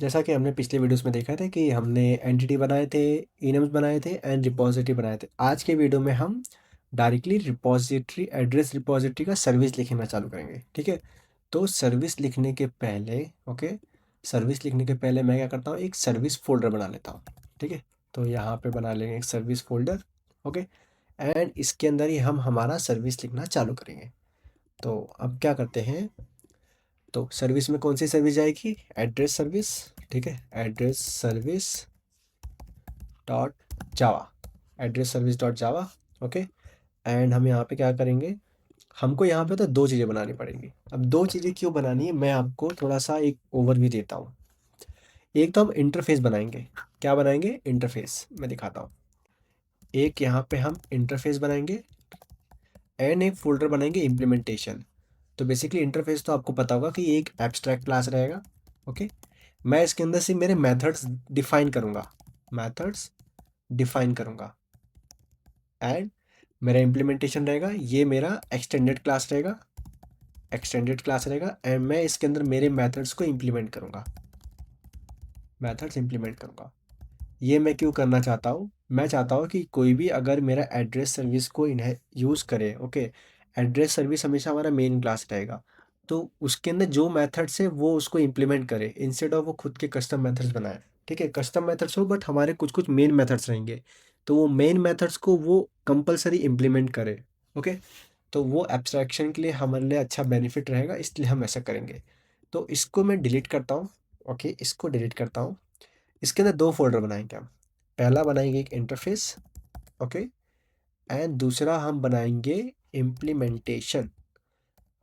जैसा कि हमने पिछले वीडियोस में देखा था कि हमने एंटिटी बनाए थे, इनम्स बनाए थे एंड रिपॉजिटरी बनाए थे। आज के वीडियो में हम डायरेक्टली रिपॉजिटरी एड्रेस रिपॉजिटरी का सर्विस लिखना चालू करेंगे। ठीक है, तो सर्विस लिखने के पहले सर्विस लिखने के पहले मैं क्या करता हूँ, एक सर्विस फोल्डर बना लेता हूँ। ठीक है, तो यहाँ पे बना लेंगे एक सर्विस फोल्डर। ओके, एंड इसके अंदर ही हम हमारा सर्विस लिखना चालू करेंगे। तो अब क्या करते हैं, तो सर्विस में कौन सी सर्विस जाएगी, एड्रेस सर्विस। ठीक है, address service dot Java, address service dot Java. Okay, and हम यहाँ पे क्या करेंगे, हमको यहाँ पे तो दो चीज़ें बनानी पड़ेंगी। अब दो चीज़ें क्यों बनानी है, मैं आपको थोड़ा सा एक ओवरव्यू देता हूँ। एक तो हम इंटरफेस बनाएंगे। क्या बनाएंगे, इंटरफेस मैं दिखाता हूँ। एक यहाँ पे हम इंटरफेस बनाएंगे एंड एक फोल्डर बनाएंगे इम्प्लीमेंटेशन। तो बेसिकली इंटरफेस तो आपको पता होगा कि एक एब्स्ट्रैक्ट क्लास रहेगा। ओके, मैं इसके अंदर से मेरे मेथड्स डिफाइन करूँगा, मेथड्स डिफाइन करूँगा एंड मेरा इम्प्लीमेंटेशन रहेगा, ये मेरा एक्सटेंडेड क्लास रहेगा, एक्सटेंडेड क्लास रहेगा एंड मैं इसके अंदर मेरे मेथड्स को इम्प्लीमेंट करूँगा, मेथड्स इम्प्लीमेंट करूँगा। ये मैं क्यों करना चाहता हूँ, मैं चाहता हूँ कि कोई भी अगर मेरा एड्रेस सर्विस को इन्हें यूज़ करे। ओके, एड्रेस सर्विस हमेशा हमारा मेन क्लास रहेगा, तो उसके अंदर जो मेथड्स है वो उसको इम्प्लीमेंट करे इंस्टेड ऑफ वो खुद के कस्टम मेथड्स बनाए। ठीक है, कस्टम मेथड्स हो बट हमारे कुछ कुछ मेन मेथड्स रहेंगे, तो वो मेन मेथड्स को वो कंपलसरी इम्प्लीमेंट करे। ओके, तो वो एब्स्ट्रैक्शन के लिए हमारे लिए अच्छा बेनिफिट रहेगा, इसलिए हम ऐसा करेंगे। तो इसको मैं डिलीट करता हूँ। ओके, इसको डिलीट करता हूँ। इसके अंदर दो फोल्डर बनाएंगे हम। पहला बनाएंगे एक इंटरफेस। ओके, एंड दूसरा हम बनाएंगे इम्प्लीमेंटेशन,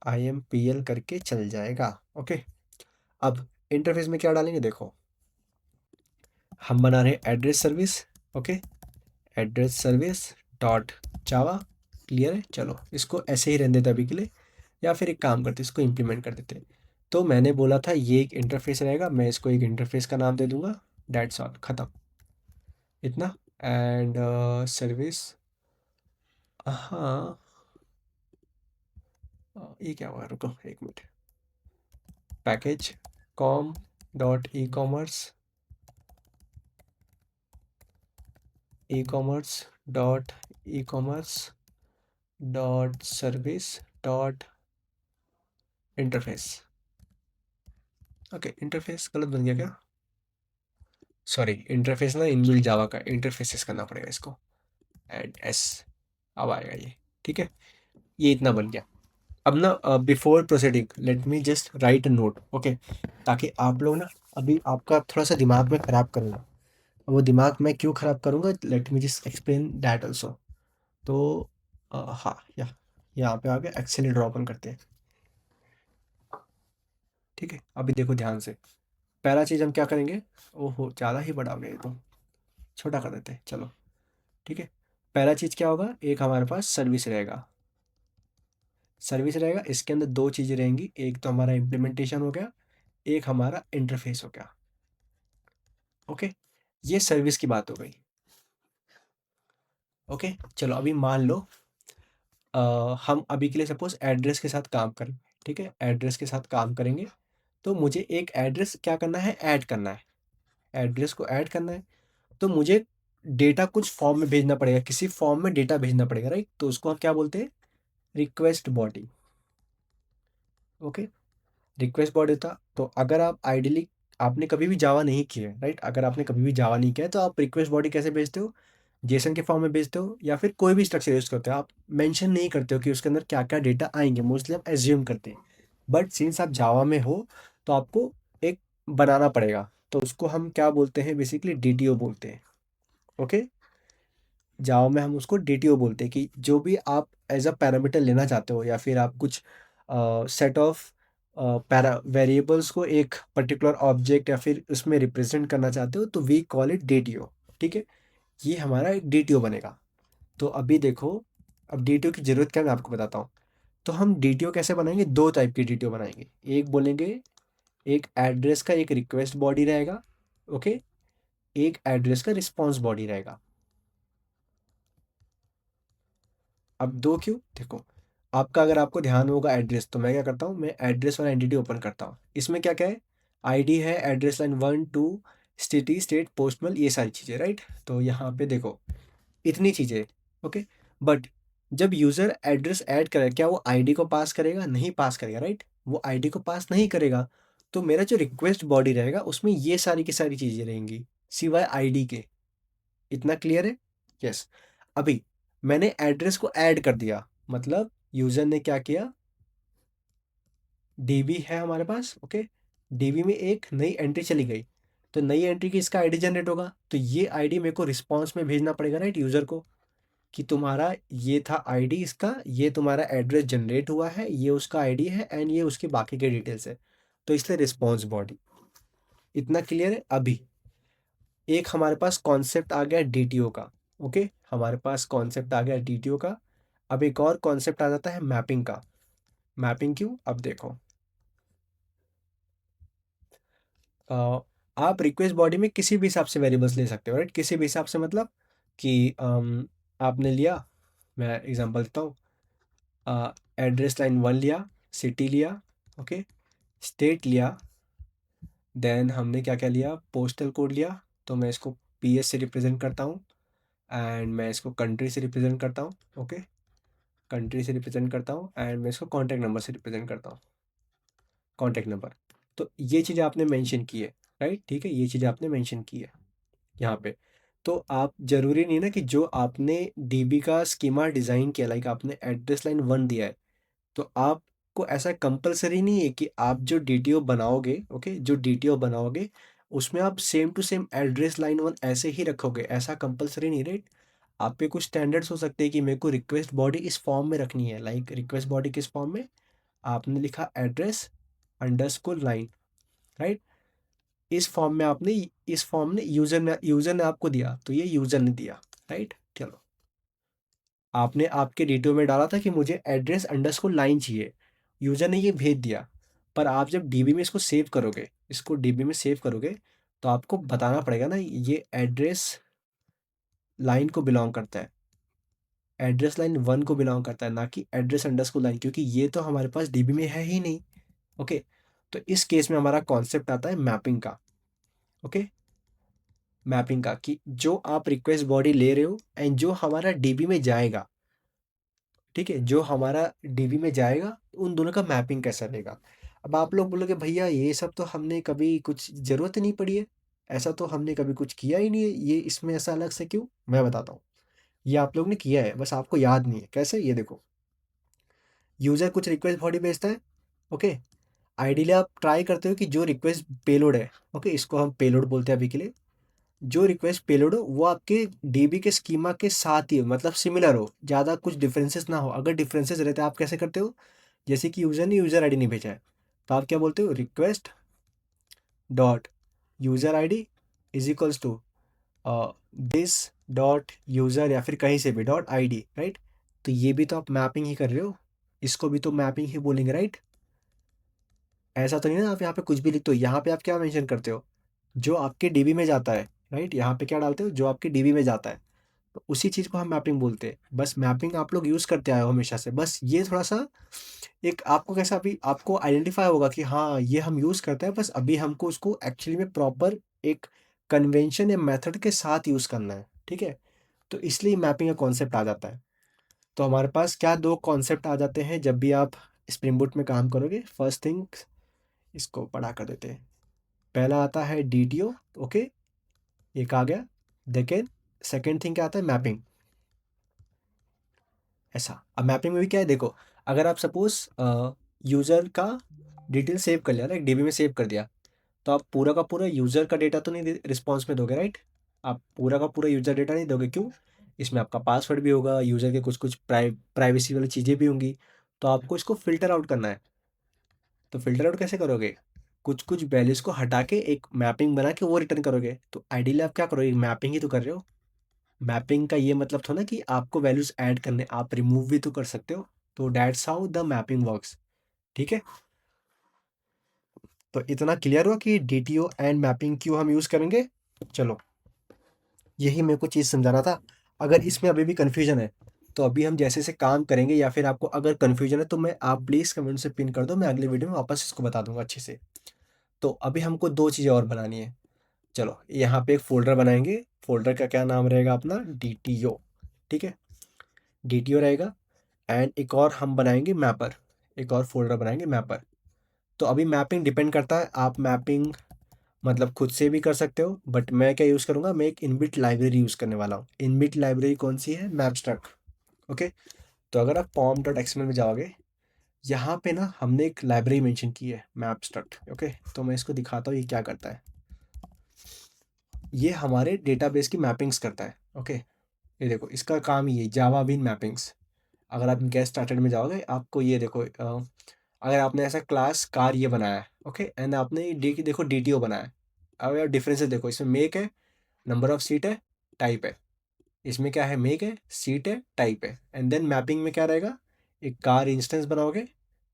IMPL करके चल जाएगा। ओके, अब इंटरफेस में क्या डालेंगे, देखो हम बना रहे हैं address service. Okay, address service dot जावा। क्लियर है, चलो इसको ऐसे ही रहने देते अभी के लिए, या फिर एक काम करते इसको इम्प्लीमेंट कर देते। तो मैंने बोला था ये एक इंटरफेस रहेगा, मैं इसको एक इंटरफेस का नाम दे दूंगा, डेट्स ऑल, ख़त्म, इतना। एंड सर्विस, हाँ, ये क्या हुआ, रुको एक minute. Package com dot e commerce, e commerce dot e commerce dot service dot interface. Okay, interface गलत बन गया क्या, सॉरी, इंटरफेस ना इनबिल्ट जावा का इंटरफेसेस करना पड़ेगा इसको, एंड एस, अब आएगा ये। ठीक है, ये इतना बन गया। अब ना before proceeding let me just right a note. Okay, ताकि आप लोग ना, अभी आपका थोड़ा सा दिमाग में ख़राब करूँगा, वो दिमाग मैं क्यों ख़राब करूँगा, let me just explain that also. तो हाँ, यहाँ पे आके एक्सेल ड्रॉ ओपन करते हैं। ठीक है, अभी देखो ध्यान से, पहला चीज़ हम क्या करेंगे, ओहो ज़्यादा ही बड़ा हो गया ये तो, छोटा कर देते हैं चलो। ठीक है, पहला चीज़ क्या होगा, एक हमारे पास सर्विस रहेगा, सर्विस रहेगा, इसके अंदर दो चीज़ें रहेंगी, एक तो हमारा इम्प्लीमेंटेशन हो गया, एक हमारा इंटरफेस हो गया। ओके, ये सर्विस की बात हो गई। ओके, चलो अभी मान लो हम अभी के लिए सपोज एड्रेस के साथ काम करें। ठीक है, एड्रेस के साथ काम करेंगे, तो मुझे एक एड्रेस क्या करना है, ऐड करना है, एड्रेस को ऐड करना है। तो मुझे डेटा कुछ फॉर्म में भेजना पड़ेगा, किसी फॉर्म में डेटा भेजना पड़ेगा, राइट। तो उसको हम क्या बोलते हैं, request body. Okay, request body था। तो अगर आप आइडियली, आपने कभी भी जावा नहीं किया है, राइट, अगर आपने कभी भी जावा नहीं किया है तो आप रिक्वेस्ट बॉडी कैसे भेजते हो, जेसन के फॉर्म में भेजते हो या फिर कोई भी स्ट्रक्चर यूज करते हो। आप मेंशन नहीं करते हो कि उसके अंदर क्या क्या डेटा आएंगे, मोस्टली आप एज्यूम करते हैं। बट सिंस आप जावा में हो तो आपको एक बनाना पड़ेगा, तो उसको हम क्या बोलते हैं, बेसिकली DTO बोलते हैं। ओके, जावा में हम उसको DTO बोलते हैं कि जो भी आप एज अ पैरामीटर लेना चाहते हो या फिर आप कुछ सेट ऑफ पैरा वेरिएबल्स को एक पर्टिकुलर ऑब्जेक्ट या फिर उसमें रिप्रेजेंट करना चाहते हो, तो वी कॉल इट DTO। ठीक है, ये हमारा एक DTO बनेगा। तो अभी देखो, अब DTO की ज़रूरत क्या है मैं आपको बताता हूँ। तो हम DTO कैसे बनाएंगे, दो टाइप की DTO बनाएंगे। एक बोलेंगे, एक एड्रेस का एक रिक्वेस्ट बॉडी रहेगा। ओके, एक एड्रेस का रिस्पॉन्स बॉडी रहेगा। अब दो क्यों, देखो आपका अगर आपको ध्यान होगा एड्रेस, तो मैं क्या करता हूँ, मैं एड्रेस वाला एंटिटी ओपन करता हूँ। इसमें क्या क्या है, आईडी है एड्रेस लाइन 1 2 सिटी स्टेट पोस्टमल, ये सारी चीज़ें, राइट। तो यहाँ पे देखो इतनी चीज़ें, ओके। बट जब यूज़र एड्रेस ऐड करेगा, क्या वो आईडी को पास करेगा? नहीं पास करेगा, राइट। वो आईडी को पास नहीं करेगा, तो मेरा जो रिक्वेस्ट बॉडी रहेगा उसमें ये सारी की सारी चीज़ें रहेंगी सिवाय आईडी के। इतना क्लियर है? यस। अभी मैंने एड्रेस को ऐड कर दिया, मतलब यूज़र ने क्या किया, डीबी है हमारे पास, ओके। डीबी में एक नई एंट्री चली गई, तो नई एंट्री की इसका आईडी जनरेट होगा, तो ये आईडी मेरे को रिस्पॉन्स में भेजना पड़ेगा, राइट, यूज़र को, कि तुम्हारा ये था आईडी इसका, ये तुम्हारा एड्रेस जनरेट हुआ है, ये उसका आईडी है एंड ये उसकी बाकी के डिटेल्स है। तो इसलिए रिस्पॉन्स बॉडी। इतना क्लियर है? अभी एक हमारे पास कॉन्सेप्ट आ गया डीटीओ का, ओके। हमारे पास कॉन्सेप्ट आ गया डीटीओ का। अब एक और कॉन्सेप्ट आ जाता है मैपिंग का। मैपिंग क्यों? अब देखो, आप रिक्वेस्ट बॉडी में किसी भी हिसाब से वेरिएबल्स ले सकते हो, राइट। किसी भी हिसाब से मतलब कि आपने लिया, मैं एग्जांपल देता हूँ, एड्रेस लाइन 1 लिया, सिटी लिया, ओके, स्टेट लिया, देन हमने क्या क्या लिया, पोस्टल कोड लिया, तो मैं इसको पीएस से रिप्रेजेंट करता हूँ एंड मैं इसको कंट्री से रिप्रेजेंट करता हूँ, ओके। कंट्री से रिप्रेजेंट करता हूँ एंड मैं इसको कॉन्टैक्ट नंबर से रिप्रेजेंट करता हूँ, कॉन्टैक्ट नंबर। तो ये चीज़ें आपने मेंशन की है, राइट, ठीक है, ये चीज़ें आपने मेंशन की है यहाँ पे। तो आप ज़रूरी नहीं ना कि जो आपने डीबी का स्कीमा डिज़ाइन किया, लाइक आपने एड्रेस लाइन 1 दिया है, तो आपको ऐसा कंपल्सरी नहीं है कि आप जो डीटीओ बनाओगे, ओके, जो डीटीओ बनाओगे उसमें आप same to same address line 1 ऐसे ही रखोगे, ऐसा कंपल्सरी नहीं, राइट। आप पे कुछ स्टैंडर्ड्स हो सकते हैं कि मेरे को रिक्वेस्ट बॉडी इस फॉर्म में रखनी है, लाइक रिक्वेस्ट बॉडी किस फॉर्म में, आपने लिखा एड्रेस अंडरस्कोर लाइन, राइट। इस फॉर्म में आपने, इस फॉर्म ने यूज़र ने आपको दिया, तो ये यूज़र ने दिया, राइट। चलो, आपने आपके डीटीओ में डाला था कि मुझे एड्रेस अंडरस्कोर लाइन चाहिए, यूज़र ने ये भेज दिया। पर आप जब डीबी में इसको सेव करोगे, इसको डीबी में सेव करोगे, तो आपको बताना पड़ेगा ना ये एड्रेस लाइन को बिलोंग करता है, एड्रेस लाइन 1 को बिलोंग करता है, ना कि एड्रेस अंडरस्कोर लाइन, क्योंकि ये तो हमारे पास डीबी में है ही नहीं, ओके। तो इस केस में हमारा कॉन्सेप्ट आता है मैपिंग का, ओके। मैपिंग का, कि जो आप रिक्वेस्ट बॉडी ले रहे हो एंड जो हमारा डीबी में जाएगा, ठीक है, जो हमारा डीबी में जाएगा, उन दोनों का मैपिंग कैसा रहेगा। अब आप लोग बोलोगे भैया ये सब तो हमने कभी कुछ ज़रूरत ही नहीं पड़ी है, ऐसा तो हमने कभी कुछ किया ही नहीं है, ये इसमें ऐसा अलग से क्यों? मैं बताता हूँ। ये आप लोग ने किया है, बस आपको याद नहीं है। कैसे? ये देखो, यूज़र कुछ रिक्वेस्ट बॉडी भेजता है, ओके। आइडियली आप ट्राई करते हो कि जो रिक्वेस्ट पेलोड है, ओके, इसको हम पेलोड बोलते हैं अभी के लिए, जो रिक्वेस्ट पेलोड हो वो आपके डीबी के स्कीमा के साथ ही हो, मतलब सिमिलर हो, ज़्यादा कुछ डिफरेंसेस ना हो। अगर डिफरेंसेस रहते हैं आप कैसे करते हो, जैसे कि यूज़र ने यूज़र आईडी नहीं भेजा है, तो आप क्या बोलते हो, request dot user ID is equals to this dot user, या फिर कहीं से भी डॉट आईडी, राइट। तो ये भी तो आप मैपिंग ही कर रहे हो, इसको भी तो मैपिंग ही बोलेंगे, राइट। ऐसा तो नहीं ना आप यहाँ पे कुछ भी लिखते हो, यहाँ पे आप क्या मेंशन करते हो, जो आपके डीबी में जाता है, राइट। यहाँ पे क्या डालते हो, जो आपके डीबी में जाता है, तो उसी चीज़ को हम मैपिंग बोलते हैं। बस मैपिंग आप लोग यूज़ करते आए हो हमेशा से, बस ये थोड़ा-सा एक आपको कैसा, अभी आपको आइडेंटिफ़ाई होगा कि हाँ, ये हम यूज़ करते हैं, बस अभी हमको उसको एक्चुअली में प्रॉपर एक कन्वेंशन या मेथड के साथ यूज़ करना है, ठीक है? तो इसलिए मैपिंग का कॉन्सेप्ट आ जाता है। तो हमारे पास क्या 2 कॉन्सेप्ट आ जाते हैं जब भी आप स्प्रिंग बूट में काम करोगे। फर्स्ट थिंग, इसको बड़ा कर देते हैं। पहला आता है डीटीओ, ओके, एक आ गया। देखें, सेकंड थिंग क्या आता है, मैपिंग। ऐसा, अब मैपिंग में भी क्या है देखो, अगर आप सपोज यूज़र का डिटेल सेव कर लिया, राइट, डीबी में सेव कर दिया, तो आप पूरा का पूरा यूज़र का डेटा तो नहीं रिस्पॉन्स में दोगे, राइट। आप पूरा का पूरा यूज़र डेटा नहीं दोगे, क्यों? इसमें आपका पासवर्ड भी होगा, यूज़र के कुछ कुछ प्राइवेसी वाली चीज़ें भी होंगी, तो आपको इसको फ़िल्टर आउट करना है। तो फ़िल्टर आउट कैसे करोगे? कुछ कुछ वैल्यूज़ को हटा के एक मैपिंग बना के वो रिटर्न करोगे। तो आइडियली आप क्या करोगे, मैपिंग ही तो कर रहे हो। मैपिंग का ये मतलब थोड़ा ना कि आपको वैल्यूज़ ऐड करने, आप रिमूव भी तो कर सकते हो। तो that's how the mapping works, ठीक है। तो इतना क्लियर हुआ कि डीटीओ एंड मैपिंग क्यों हम यूज़ करेंगे। चलो, यही मेरे को चीज़ समझाना था। अगर इसमें अभी भी कन्फ्यूजन है, तो अभी हम जैसे से काम करेंगे, या फिर आपको अगर कन्फ्यूजन है तो मैं, आप प्लीज़ कमेंट से पिन कर दो, मैं अगले वीडियो में वापस इसको बता दूंगा अच्छे से। तो अभी हमको 2 चीज़ें और बनानी है। चलो यहाँ पे एक फ़ोल्डर बनाएँगे, फ़ोल्डर का क्या नाम रहेगा अपना डीटीओ, ठीक है? डीटीओ रहेगा एंड एक और हम बनाएँगे मैपर, एक और फ़ोल्डर बनाएँगे मैपर। तो अभी मैपिंग डिपेंड करता है, आप मैपिंग मतलब खुद से भी कर सकते हो, बट मैं क्या यूज़ करूँगा, मैं एक इनबिल्ट लाइब्रेरी यूज़ करने वाला हूँ। इनबिल्ट लाइब्रेरी कौन-सी है? मैपस्ट्रक, ओके? तो अगर आप pom.xml में जाओगे, यहाँ पे ना हमने एक लाइब्रेरी मेंशन की है मैपस्ट्रक्ट, ओके? तो मैं इसको दिखाता हूँ ये क्या करता है। ये हमारे डेटाबेस की मैपिंग्स करता है, ओके? ये देखो इसका काम ही है जावा बीन मैपिंग्स। अगर आप गेट स्टार्टेड में जाओगे आपको ये देखो अगर आपने ऐसा क्लास कार ये बनाया है, ओके? एंड आपने देखो डीटीओ बनाया है। अब यार डिफरेंसेस देखो, इसमें मेक है, नंबर ऑफ सीट है, टाइप है। इसमें क्या है? मेक है, सीट है, टाइप है। एंड देन मैपिंग में क्या रहेगा? एक कार इंस्टेंस बनाओगे,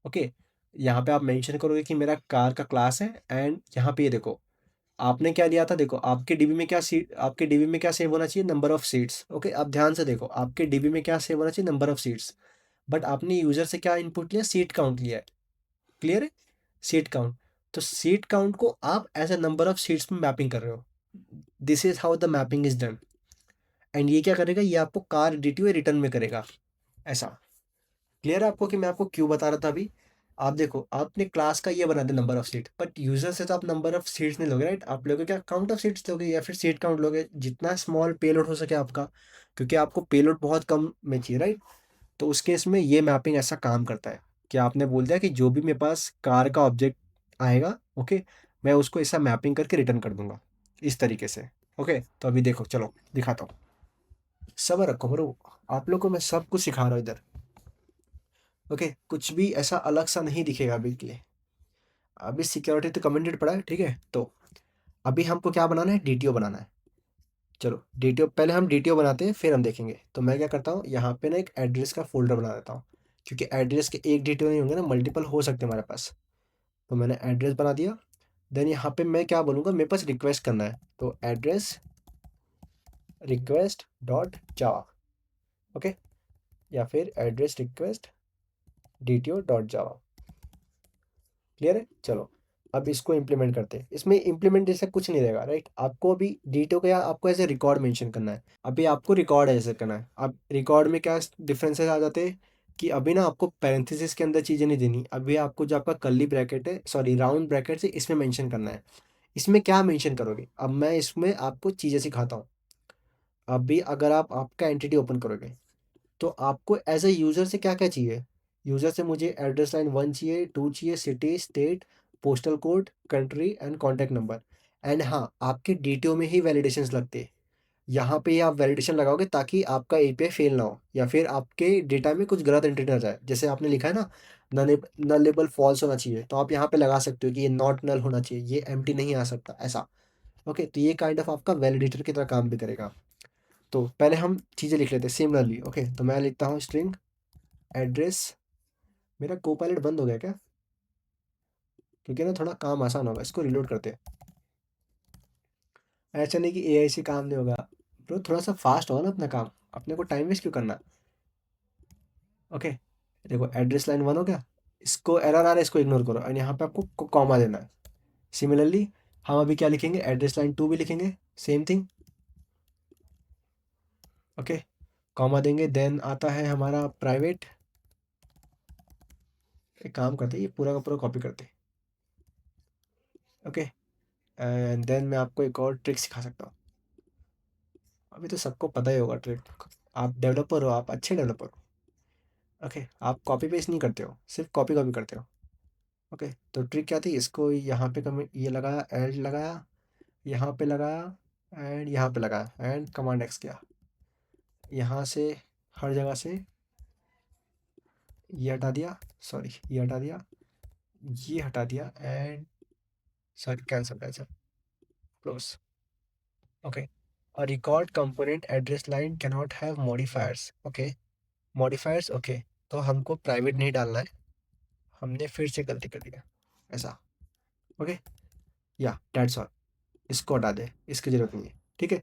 ओके? यहाँ पे आप मेंशन करोगे कि मेरा कार का क्लास है एंड यहाँ पे ये देखो आपने क्या लिया था। देखो आपके डीबी में क्या सीट, आपके डीबी में क्या सेव होना चाहिए? Number of seats, okay? आप ध्यान से देखो आपके डीबी में क्या सेव होना चाहिए? Number of seats. बट आपने यूजर से क्या इनपुट लिया? सीट काउंट लिया है। क्लियर है? Seat count. तो सीट काउंट को आप as a number of seats में मैपिंग कर रहे हो। This is how the mapping is done. And ये क्या करेगा? ये आपको कार डीटीओ रिटर्न में करेगा, ऐसा। क्लियर है आपको कि मैं आपको क्यों बता रहा था अभी? आप देखो आपने क्लास का ये बना दिया number of seat, but user से तो आप नंबर ऑफ सीट्स नहीं लोगे, राइट? आप लोगे क्या? काउंट ऑफ सीट्स लोगे या फिर सीट काउंट लोगे, जितना स्मॉल पेलोड हो सके आपका, क्योंकि आपको पेलोड बहुत कम में चाहिए, राइट? तो उस केस में ये मैपिंग ऐसा काम करता है कि आपने बोल दिया कि जो भी मेरे पास कार का ऑब्जेक्ट आएगा, ओके, मैं उसको ऐसा मैपिंग करके रिटर्न कर दूंगा इस तरीके से, ओके? तो अभी देखो, चलो दिखाता हूँ। सब्र रखो ब्रो, आप लोग को मैं सब कुछ सिखा रहा हूँ इधर, ओके? कुछ भी ऐसा अलग सा नहीं दिखेगा अभी के लिए। अभी सिक्योरिटी तो कमेंटेड पड़ा है, ठीक है? तो अभी हमको क्या बनाना है? डीटीओ बनाना है। चलो डीटीओ, पहले हम डीटीओ बनाते हैं फिर हम देखेंगे। तो मैं क्या करता हूँ, यहाँ पे ना एक एड्रेस का फोल्डर बना देता हूँ, क्योंकि एड्रेस के एक डीटीओ नहीं होंगे ना, मल्टीपल हो सकते हैं हमारे पास। तो मैंने एड्रेस बना दिया। देन यहाँ पे मैं क्या बोलूँगा, मेरे पास रिक्वेस्ट करना है, तो एड्रेस रिक्वेस्ट डॉट जावा, ओके? या फिर एड्रेस रिक्वेस्ट डीटीओ डॉट जावा। क्लियर है? चलो अब इसको इम्प्लीमेंट करते हैं। इसमें इम्प्लीमेंट जैसा कुछ नहीं रहेगा, राइट? आपको अभी डीटीओ का आपको ऐसे रिकॉर्ड मेंशन करना है। अभी आपको रिकॉर्ड ऐसे करना है। अब रिकॉर्ड में क्या डिफरेंसेस आ जाते हैं कि अभी ना आपको पैरेंथेसिस के अंदर चीज़ें नहीं देनी। अभी आपको जो आपका कर्ली ब्रैकेट है, सॉरी राउंड ब्रैकेट है, इसमें मेंशन करना है। इसमें क्या मेंशन करोगे? अब मैं इसमें आपको चीज़ें सिखाता हूँ। अभी अगर आप आपका एंटिटी ओपन करोगे तो आपको एज ए यूज़र से क्या क्या चाहिए? यूज़र से मुझे एड्रेस लाइन 1 चाहिए, 2 चाहिए, city, state, postal code, country and contact number. And हाँ, आपके डीटीओ में ही वैलिडेशंस लगते हैं। यहाँ पे ही आप वैलिडेशन लगाओगे ताकि आपका एपीआई फेल ना हो या फिर आपके डेटा में कुछ गलत एंट्री ना जाए। जैसे आपने लिखा है ना, नलेबल फॉल्स होना चाहिए, तो आप यहाँ पे लगा सकते हो कि ये नॉट नल होना चाहिए, ये एम्प्टी नहीं आ सकता, ऐसा। ओके, तो ये काइंड ऑफ आपका वैलिडेटर की तरह काम भी करेगा। तो पहले हम चीज़ें लिख लेते हैं सिमिलरली, ओके? तो मैं लिखता हूँ स्ट्रिंग एड्रेस। मेरा कोपायलट बंद हो गया क्या? क्योंकि ना थोड़ा काम आसान होगा, इसको रिलोड करते हैं। ऐसा नहीं कि एआई से काम नहीं होगा ब्रो, थोड़ा सा फास्ट होगा ना अपना काम, अपने को टाइम वेस्ट क्यों करना? ओके, देखो एड्रेस लाइन 1 हो गया। इसको एरर आ रहा है, इसको इग्नोर करो और यहाँ पे आपको कॉमा देना है। सिमिलरली हम अभी क्या लिखेंगे? एड्रेस लाइन 2 भी लिखेंगे, सेम थिंग, ओके? कॉमा देंगे, देन आता है हमारा प्राइवेट। एक काम करते हैं, ये पूरा का पूरा कॉपी करते हैं, ओके? एंड देन मैं आपको एक और ट्रिक सिखा सकता हूँ। अभी तो सबको पता ही होगा ट्रिक। आप डेवलपर हो, आप अच्छे डेवलपर हो, ओके? आप कॉपी पेस्ट नहीं करते हो, सिर्फ कॉपी कॉपी करते हो, ओके? तो ट्रिक क्या थी? इसको यहाँ पे कम ये लगाया, एड लगाया, यहाँ पे लगाया एंड यहाँ पे लगाया एंड कमांड एक्स किया। यहाँ से हर जगह से ये हटा दिया, सॉरी ये हटा दिया, ये हटा दिया and sorry cancel cancel, close, okay? A record component address line cannot have modifiers, okay? Modifiers, okay? तो हमको प्राइवेट नहीं डालना है, हमने फिर से गलती कर दिया, ऐसा, ओके? या डेट्स ऑल। इसको हटा दे, इसकी ज़रूरत नहीं है, ठीक है?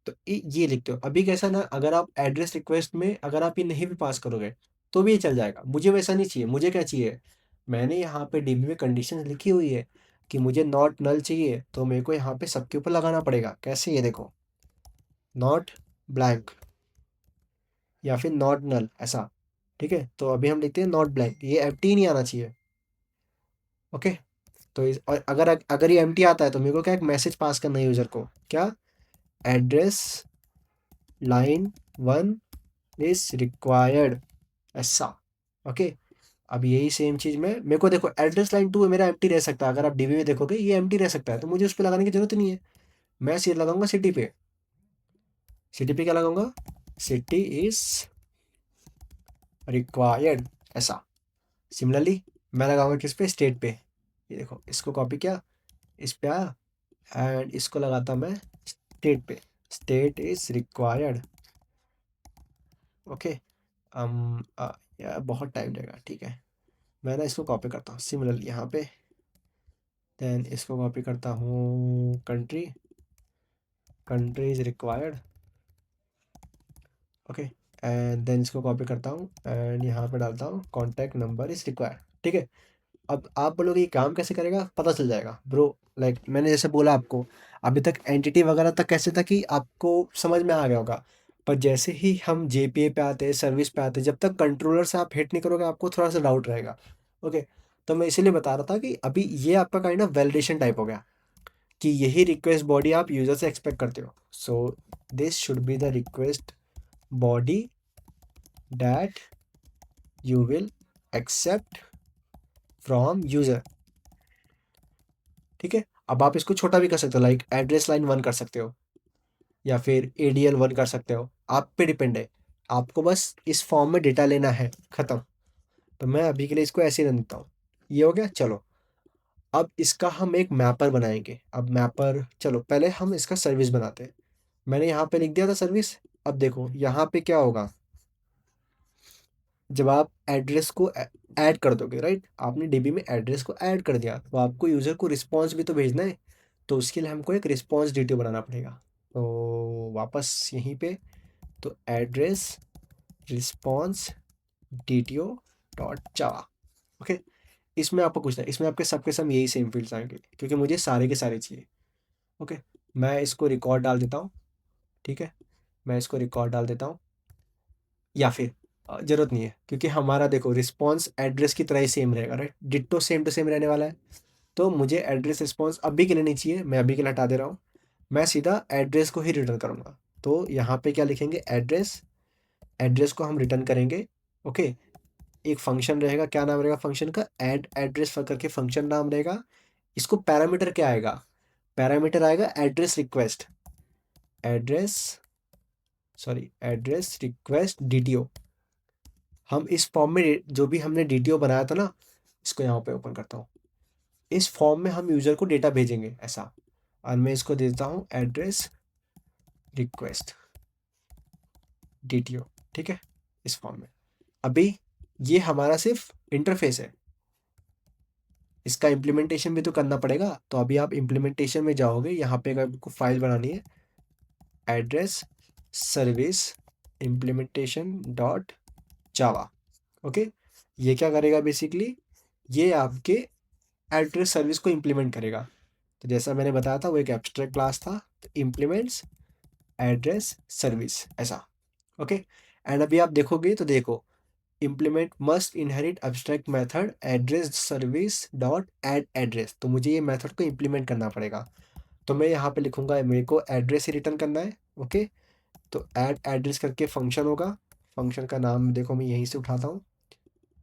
तो ये लिखते हो। अभी कैसा ना, अगर आप एड्रेस रिक्वेस्ट में अगर आप ये नहीं भी पास करोगे तो भी ये चल जाएगा। मुझे वैसा नहीं चाहिए, मुझे क्या चाहिए? मैंने यहाँ पे डीबी में कंडीशंस लिखी हुई है कि मुझे नॉट नल चाहिए, तो मेरे को यहाँ पे सबके ऊपर लगाना पड़ेगा। कैसे, ये देखो, नॉट ब्लैंक या फिर नॉट नल, ऐसा। ठीक है, तो अभी हम लिखते हैं नॉट ब्लैंक, ये एम्प्टी नहीं आना चाहिए। ओके, तो और अगर अगर ये एम्प्टी आता है तो मेरे को क्या एक मैसेज पास करना है यूज़र को, क्या, एड्रेस लाइन 1 इज रिक्वायर्ड, ऐसा। ओके, अब यही सेम चीज़ में मेरे को देखो, एड्रेस लाइन 2 मेरा एम्प्टी रह सकता है। अगर आप डीबी में देखोगे ये एम्प्टी रह सकता है, तो मुझे उस पर लगाने की जरूरत नहीं है। मैं सिर्फ लगाऊंगा सिटी पे। सिटी पे क्या लगाऊंगा, सिटी इज रिक्वायर्ड, ऐसा। सिमिलरली मैं लगाऊंगा किस पे, स्टेट पे। ये देखो, इसको कॉपी किया, इस पे आया, एंड इसको लगाता मैं स्टेट पे, स्टेट इज रिक्वायर्ड। ओके, यार बहुत टाइम लगेगा, ठीक है। मैं ना इसको कॉपी करता हूँ सिमिलरली यहाँ पे, देन इसको कॉपी करता हूँ country, country is required. Okay, and then इसको कॉपी करता हूँ एंड यहाँ पे डालता हूँ कॉन्टैक्ट नंबर इज रिक्वायर्ड। ठीक है, अब आप बोलोगे ये काम कैसे करेगा, पता चल जाएगा ब्रो। लाइक मैंने जैसे बोला आपको, अभी तक एंटिटी वगैरह तक कैसे था कि आपको समझ में आ गया होगा, पर जैसे ही हम जेपीए पे आते हैं, सर्विस पे आते हैं, जब तक कंट्रोलर से आप हिट नहीं करोगे आपको थोड़ा सा डाउट रहेगा। ओके, तो मैं इसीलिए बता रहा था कि अभी ये आपका काइंड ऑफ वैलिडेशन टाइप हो गया, कि यही रिक्वेस्ट बॉडी आप यूजर से एक्सपेक्ट करते हो। So this should be the request body that you will accept from user. ठीक है, अब आप इसको छोटा भी कर सकते हो, लाइक एड्रेस लाइन 1 कर सकते हो, या फिर एडीएल 1 कर सकते हो, आप पे डिपेंड है। आपको बस इस फॉर्म में डेटा लेना है, खत्म। तो मैं अभी के लिए इसको ऐसे ही रन देता हूँ। ये हो गया, चलो। अब इसका हम एक मैपर बनाएंगे। अब मैपर, चलो पहले हम इसका सर्विस बनाते हैं। मैंने यहाँ पे लिख दिया था सर्विस। अब देखो यहाँ पे क्या होगा, जब आप एड्रेस को ऐड कर दोगे, राइट, आपने डीबी में एड्रेस को ऐड कर दिया, तो आपको यूज़र को रिस्पॉन्स भी तो भेजना है। तो उसके लिए हमको एक रिस्पॉन्स डिटेल बनाना पड़ेगा। तो वापस यहीं पे, तो एड्रेस रिस्पॉन्स डीटीओ डॉट जावा। ओके, इसमें आपको कुछ नहीं, इसमें आपके सबके सब यही सेम फील्ड्स आएंगे, क्योंकि मुझे सारे के सारे चाहिए। ओके, मैं इसको रिकॉर्ड डाल देता हूँ। ठीक है, मैं इसको रिकॉर्ड डाल देता हूँ, या फिर ज़रूरत नहीं है, क्योंकि हमारा देखो रिस्पॉन्स एड्रेस की तरह ही सेम रहेगा, right, ditto same to same रहने वाला है। तो मुझे एड्रेस रिस्पॉन्स अभी के लिए नहीं चाहिए, मैं अभी के लिए हटा दे रहा हूँ। मैं सीधा एड्रेस को ही रिटर्न करूँगा। तो यहाँ पे क्या लिखेंगे, एड्रेस, एड्रेस को हम रिटर्न करेंगे। ओके, एक फंक्शन रहेगा, क्या नाम रहेगा फंक्शन का, ऐड एड्रेस करके फंक्शन नाम रहेगा। इसको पैरामीटर क्या आएगा, पैरामीटर आएगा address request, address, sorry address request DTO. हम इस फॉर्म में जो भी हमने डीटीओ बनाया था ना, इसको यहाँ पे ओपन करता हूँ, इस फॉर्म में हम यूज़र को डेटा भेजेंगे, ऐसा। और मैं इसको देता हूँ एड्रेस रिक्वेस्ट डीटीओ। ठीक है, इस फॉर्म में। अभी ये हमारा सिर्फ इंटरफेस है, इसका इम्प्लीमेंटेशन भी तो करना पड़ेगा। तो अभी आप इम्प्लीमेंटेशन में जाओगे, यहाँ पे अगर आपको फाइल बनानी है, एड्रेस सर्विस इम्प्लीमेंटेशन डॉट जावा। ओके, ये क्या करेगा बेसिकली, ये आपके एड्रेस सर्विस को इम्प्लीमेंट करेगा। तो जैसा मैंने बताया था, वो एक एब्स्ट्रैक्ट क्लास था, तो इम्प्लीमेंट्स एड्रेस सर्विस, ऐसा। ओके, एंड अभी आप देखोगे तो देखो, implement must inherit abstract method address service dot add address. तो मुझे ये मेथड को इम्प्लीमेंट करना पड़ेगा। तो मैं यहाँ पे लिखूंगा मेरे को एड्रेस ही रिटर्न करना है। ओके, तो ऐड एड्रेस करके फंक्शन होगा, फंक्शन का नाम देखो मैं यहीं से उठाता हूँ,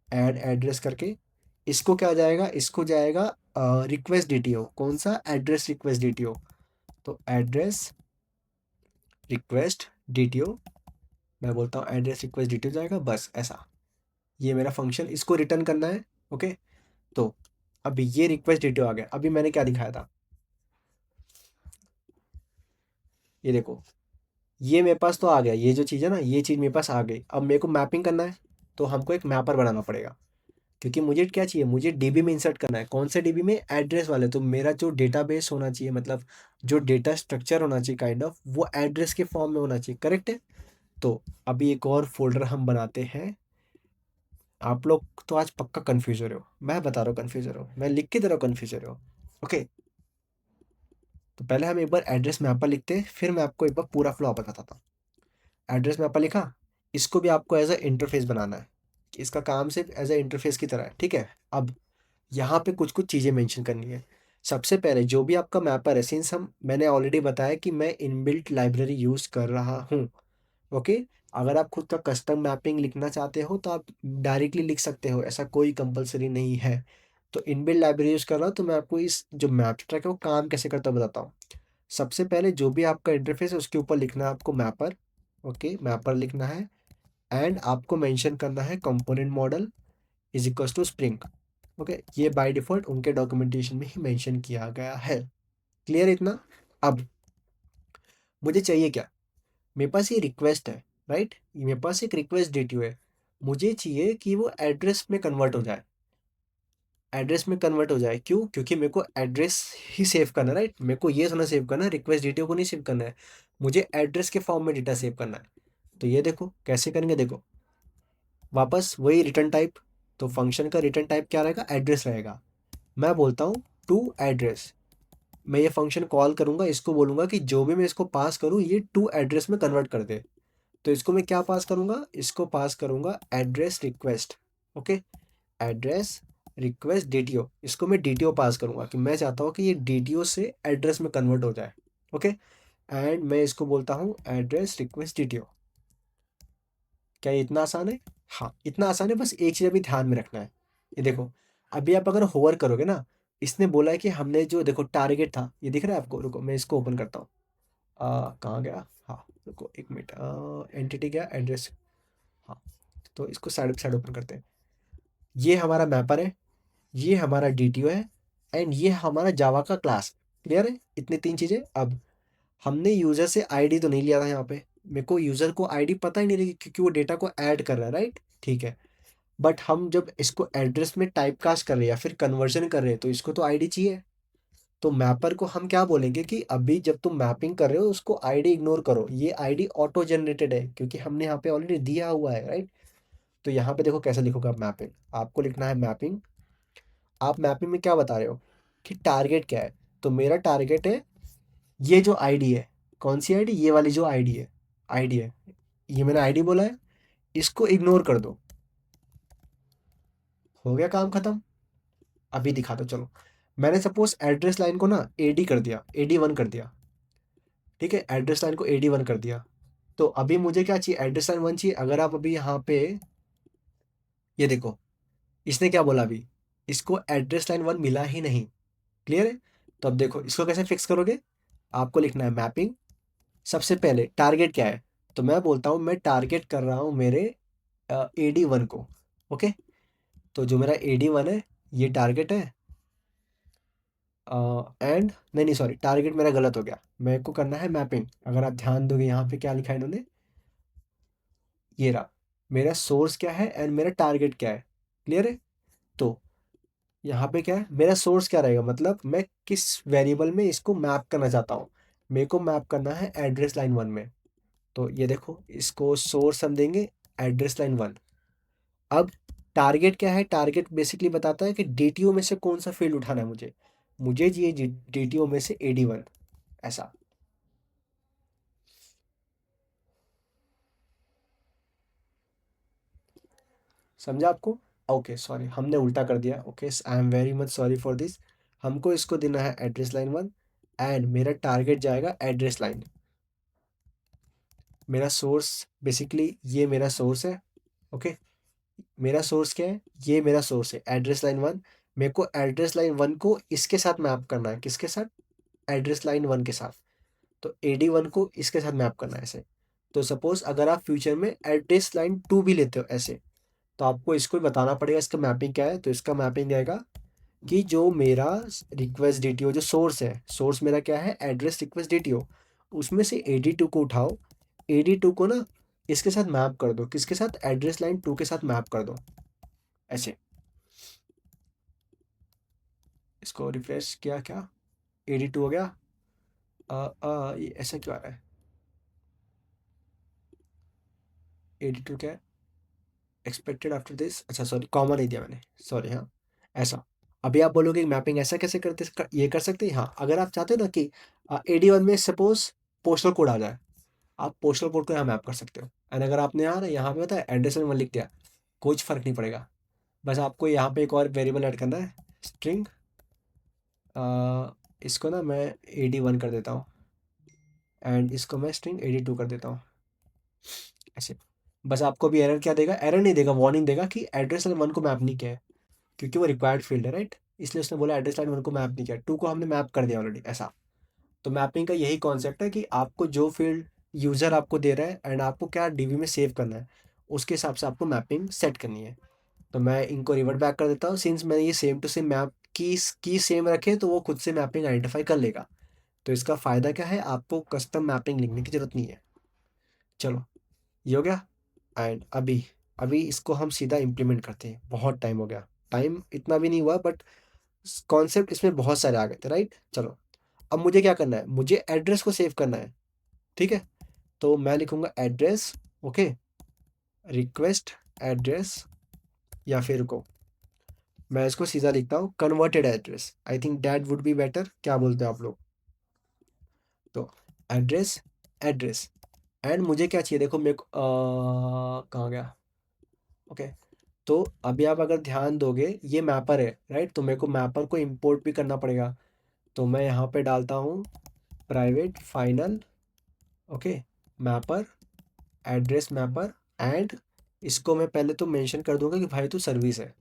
ऐड एड्रेस करके। इसको क्या जाएगा, इसको जाएगा रिक्वेस्ट डीटीओ, कौन सा, एड्रेस रिक्वेस्ट डीटीओ। तो एड्रेस रिक्वेस्ट डीटीओ, मैं बोलता हूँ एड्रेस रिक्वेस्ट डीटीओ जाएगा, बस ऐसा। ये मेरा फंक्शन, इसको रिटर्न करना है। ओके, तो अभी ये रिक्वेस्ट डीटीओ आ गया। अभी मैंने क्या दिखाया था, ये देखो, ये मेरे पास तो आ गया, ये जो चीज़ है ना, ये चीज़ मेरे पास आ गई। अब मेरे को मैपिंग करना है, तो हमको एक मैपर बनाना पड़ेगा, क्योंकि मुझे क्या चाहिए, मुझे डीबी में इंसर्ट करना है। कौन से डीबी में, एड्रेस वाले। तो मेरा जो डेटाबेस होना चाहिए, मतलब जो डेटा स्ट्रक्चर होना चाहिए काइंड ऑफ, वो एड्रेस के फॉर्म में होना चाहिए, करेक्ट है। तो अभी एक और फोल्डर हम बनाते हैं। आप लोग तो आज पक्का कन्फ्यूज हो रहे हो, मैं बता रहा हूँ कन्फ्यूज हो रहे हो, मैं लिख के दे रहा हूँ कन्फ्यूज हो रहे हो। ओके, तो पहले हम एक बार एड्रेस मैपर लिखते हैं, फिर मैं आपको एक बार पूरा फ्लो वापस बताता हूँ। एड्रेस मैपर लिखा, इसको भी आपको एज अ इंटरफेस बनाना है। इसका काम सिर्फ एज अ इंटरफेस की तरह है, ठीक है। अब यहाँ पे कुछ कुछ चीज़ें मेंशन करनी है। सबसे पहले जो भी आपका मैपर है, सिंस हम मैंने ऑलरेडी बताया कि मैं इनबिल्ट लाइब्रेरी यूज़ कर रहा हूँ, ओके। अगर आप खुद का कस्टम मैपिंग लिखना चाहते हो तो आप डायरेक्टली लिख सकते हो, ऐसा कोई कंपलसरी नहीं है। तो इनबिल्ट लाइब्रेरी यूज़ कर रहा हूँ, तो मैं आपको इस जो मैप ट्रैक है वो काम कैसे करता है बताता हूँ। सबसे पहले जो भी आपका इंटरफेस है उसके ऊपर लिखना है आपको मैपर, ओके, मैपर लिखना है। एंड आपको मेंशन करना है component model is equals to spring, okay. ये बाय डिफ़ॉल्ट उनके डॉक्यूमेंटेशन में ही मेंशन किया गया है। क्लियर इतना? अब मुझे चाहिए क्या? मेरे पास ये रिक्वेस्ट है, राइट? मेरे पास एक रिक्वेस्ट DTO है। मुझे चाहिए कि वो एड्रेस में कन्वर्ट हो जाए। एड्रेस में कन्वर्ट हो जाए, क्यों? क्योंकि मेरे को एड्रेस ही सेव करना है, राइट? मेरे को ये थोड़ा सेव करना है, रिक्वेस्ट DTO को नहीं सेव करना है। मुझे एड्रेस के फॉर्म में डेटा सेव करना है। तो ये देखो कैसे करेंगे, देखो। वापस वही रिटर्न टाइप, तो फंक्शन का रिटर्न टाइप क्या रहेगा? एड्रेस रहेगा। मैं बोलता हूँ टू एड्रेस। मैं ये फंक्शन कॉल करूँगा, इसको बोलूँगा कि जो भी मैं इसको पास करूँ ये टू एड्रेस में कन्वर्ट कर दे। तो इसको मैं क्या पास करूँगा? इसको पास करूँगा address request, okay. Address request DTO, इसको मैं DTO पास करूँगा कि मैं चाहता हूँ कि ये DTO से एड्रेस में कन्वर्ट हो जाए, ओके। एंड मैं इसको बोलता हूँ एड्रेस रिक्वेस्ट DTO। क्या ये इतना आसान है? हाँ, इतना आसान है। बस एक चीज़ अभी ध्यान में रखना है। ये देखो, अभी आप अगर होवर करोगे ना, इसने बोला है कि हमने जो देखो टारगेट था, ये दिख रहा है आपको? रुको मैं इसको ओपन करता हूँ। कहाँ गया? हाँ, रुको 1 मिनट। एंटिटी गया, एड्रेस। हाँ, तो इसको साइड बाय साइड ओपन करते हैं। ये हमारा मैपर है, ये हमारा DTO है, एंड ये हमारा जावा का क्लास। क्लियर है? इतनी 3 चीज़ें। अब हमने यूज़र से आईडी तो नहीं लिया था यहाँ पे। मेरे को यूज़र को आईडी पता ही नहीं लगी क्योंकि वो डेटा को ऐड कर रहा है, राइट? ठीक है। बट हम जब इसको एड्रेस में टाइपकास्ट कर रहे हैं या फिर कन्वर्जन कर रहे हैं तो इसको तो आईडी चाहिए। तो मैपर को हम क्या बोलेंगे कि अभी जब तुम मैपिंग कर रहे हो उसको आईडी इग्नोर करो, ये आईडी ऑटो जनरेटेड है क्योंकि हमने यहाँ पे ऑलरेडी दिया हुआ है, राइट? तो यहाँ पे देखो कैसे लिखोगे आप मैपिंग। आपको लिखना है मैपिंग। आप मैपिंग में क्या बता रहे हो कि टारगेट क्या है? तो मेरा टारगेट है ये जो आईडी है। कौन सी आईडी? ये वाली जो आईडी है, ये मैंने आईडी बोला है, इसको इग्नोर कर दो। हो गया काम खत्म। अभी दिखा दो, चलो। मैंने सपोज एड्रेस लाइन को ना AD कर दिया, AD1 कर दिया, ठीक है। एड्रेस लाइन को AD1 कर दिया। तो अभी मुझे क्या चाहिए? एड्रेस लाइन 1 चाहिए। अगर आप अभी यहाँ पे ये देखो, इसने क्या बोला अभी? इसको एड्रेस लाइन 1 मिला ही नहीं। क्लियर है? तो अब देखो इसको कैसे फिक्स करोगे? आपको लिखना है मैपिंग। सबसे पहले टारगेट क्या है? तो मैं बोलता हूँ मैं टारगेट कर रहा हूँ मेरे AD1 को, ओके। तो जो मेरा AD1 है ये टारगेट है। एंड नहीं नहीं सॉरी, टारगेट मेरा गलत हो गया। मेरे को करना है मैपिंग। अगर आप ध्यान दोगे यहाँ पे क्या लिखा है इन्होंने, ये रहा। मेरा सोर्स क्या है एंड मेरा टारगेट क्या है? क्लियर है? तो यहाँ पे क्या है? मेरा सोर्स क्या रहेगा, मतलब मैं किस वेरिएबल में इसको मैप करना चाहता हूँ। मेरे को मैप करना है एड्रेस लाइन 1 में। तो ये देखो इसको सोर्स हम देंगे एड्रेस लाइन 1। अब टारगेट क्या है? टारगेट बेसिकली बताता है कि DTO में से कौन सा फील्ड उठाना है मुझे। मुझे चाहिए DTO में से AD1, ऐसा। समझा आपको? ओके सॉरी, हमने उल्टा कर दिया। Okay, I am very much sorry for this. हमको इसको देना है एड्रेस लाइन 1 एंड मेरा टारगेट जाएगा एड्रेस लाइन। मेरा सोर्स बेसिकली ये मेरा सोर्स है, ओके। मेरा सोर्स क्या है? ये मेरा सोर्स है एड्रेस लाइन 1। मेरे को एड्रेस लाइन 1 को इसके साथ मैप करना है। किसके साथ? एड्रेस लाइन 1 के साथ। तो AD1 को इसके साथ मैप करना है ऐसे। तो सपोज अगर आप फ्यूचर में एड्रेस लाइन 2 भी लेते हो ऐसे, तो आपको इसको भी बताना पड़ेगा इसका मैपिंग क्या है। तो इसका मैपिंग आएगा कि जो मेरा रिक्वेस्ट DTO जो सोर्स है, सोर्स मेरा क्या है? Address request DTO। उसमें से AD2 को उठाओ, AD2 को ना इसके साथ मैप कर दो। किसके साथ? एड्रेस लाइन 2 के साथ मैप कर दो ऐसे। इसको रिफ्रेश किया क्या? AD2 हो गया। ये ऐसा क्यों आ रहा है? AD2 क्या है? एक्सपेक्टेड आफ्टर दिस, अच्छा सॉरी, कॉमा नहीं दिया मैंने, सॉरी। हाँ, ऐसा। अभी आप बोलोगे मैपिंग ऐसा कैसे ये कर सकते हैं। हाँ, अगर आप चाहते हो ना कि AD1 में सपोज पोस्टल कोड आ जाए, आप पोस्टल कोड को यहाँ मैप कर सकते हो। एंड अगर आपने यहाँ पे पता है एड्रेस में लिख दिया, कुछ फर्क नहीं पड़ेगा। बस आपको यहाँ पे एक और वेरिएबल ऐड करना है, स्ट्रिंग। इसको ना मैं AD1 कर देता हूँ एंड इसको मैं स्ट्रिंग AD2 कर देता हूँ, ऐसे। बस आपको भी एरर क्या देगा, एरर नहीं देगा, वार्निंग देगा कि एड्रेस लाइन 1 को मैप नहीं किया है, क्योंकि वो रिक्वायर्ड फील्ड है, राइट। इसलिए उसने बोला एड्रेस लाइन 1 को मैप नहीं किया, 2 को हमने मैप कर दिया ऑलरेडी, ऐसा। तो मैपिंग का यही कॉन्सेप्ट है कि आपको जो फील्ड यूज़र आपको दे रहा है एंड आपको क्या डीबी में सेव करना है, उसके हिसाब से आपको मैपिंग सेट करनी है। तो मैं इनको रिवर्ट बैक कर देता हूँ। सिंस मैंने ये सेम टू सेम मैप की सेम रखे, तो वो खुद से मैपिंग आइडेंटिफाई कर लेगा। तो इसका फ़ायदा क्या है, आपको कस्टम मैपिंग लिखने की ज़रूरत नहीं है। चलो, ये हो गया। एंड अभी अभी इसको हम सीधा इम्प्लीमेंट करते हैं। बहुत टाइम हो गया, टाइम इतना भी नहीं हुआ, बट कॉन्सेप्ट इसमें बहुत सारे आ गए थे, राइट। चलो, अब मुझे क्या करना है, मुझे एड्रेस को सेव करना है, ठीक है। तो मैं लिखूंगा एड्रेस, ओके, रिक्वेस्ट एड्रेस, या फिर रुको, मैं इसको सीधा लिखता हूँ converted address. I think that would be better. क्या बोलते हो आप लोग? तो एड्रेस, एड्रेस, एंड मुझे क्या चाहिए, देखो मेरे को कहाँ गया, ओके। तो अभी आप अगर ध्यान दोगे, ये मैपर है, राइट। तो मेरे को मैपर को इंपोर्ट भी करना पड़ेगा। तो मैं यहाँ पे डालता हूँ private final, okay, mapper, address mapper, and इसको मैं पहले तो मेंशन कर दूंगा कि भाई तू सर्विस है,